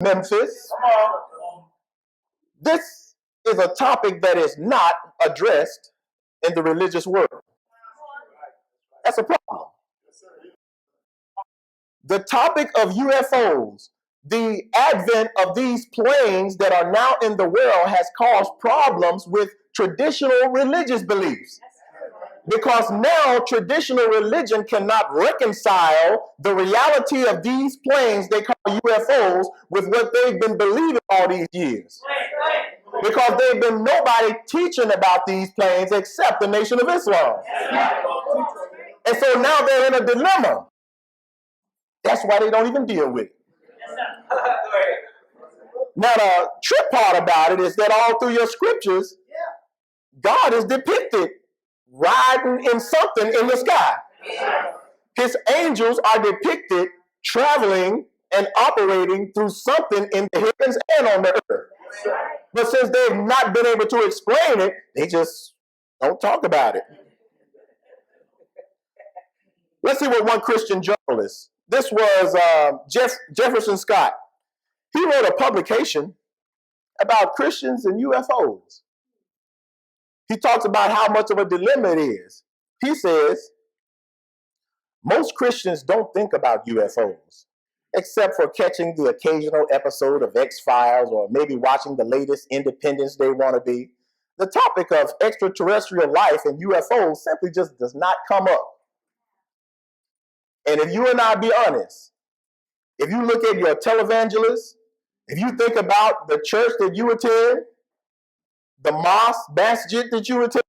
Memphis. This is a topic that is not addressed in the religious world. That's a problem. The topic of UFOs, the advent of these planes that are now in the world has caused problems with traditional religious beliefs. Because now traditional religion cannot reconcile the reality of these planes they call UFOs with what they've been believing all these years. Because they've been nobody teaching about these planes except the Nation of Islam. And so now they're in a dilemma. That's why they don't even deal with it. Now the trip part about it is that all through your scriptures, God is depicted riding in something in the sky. His angels are depicted traveling and operating through something in the heavens and on the earth. But since they've not been able to explain it, they just don't talk about it. Let's see what one Christian journalist, this was Jefferson Scott. He wrote a publication about Christians and UFOs. He talks about how much of a dilemma it is. He says, most Christians don't think about UFOs, except for catching the occasional episode of X-Files or maybe watching the latest Independence Day wannabe. The topic of extraterrestrial life and UFOs simply just does not come up. And if you and I be honest, if you look at your televangelists, if you think about the church that you attend, the mosque, masjid that you attend,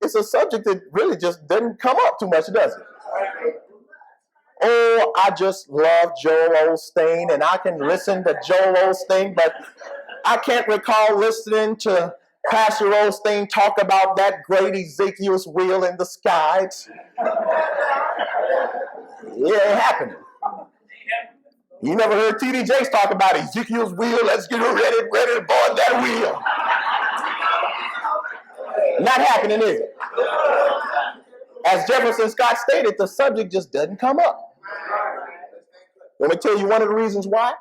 it's a subject that really just doesn't come up too much, does it? Oh, I just love Joel Osteen, and I can listen to Joel Osteen, but I can't recall listening to Pastor Osteen talk about that great Ezekiel's wheel in the sky. It ain't happening. You never heard T.D. Jakes talk about Ezekiel's wheel? Let's get ready to board that wheel. Not happening, is it? As Jefferson Scott stated, the subject just doesn't come up. Let me tell you one of the reasons why.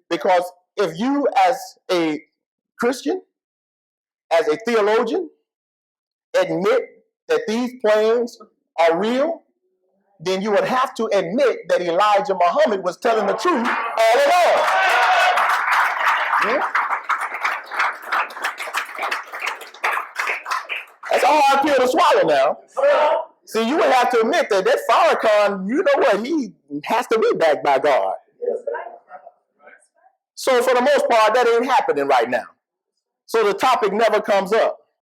Because if you as a Christian, as a theologian, admit that these planes are real, then you would have to admit that Elijah Muhammad was telling the truth all along. Yeah? That's a hard pill to swallow now. See, you would have to admit that Farrakhan, you know what, he has to be backed by God. So for the most part, that ain't happening right now. So the topic never comes up.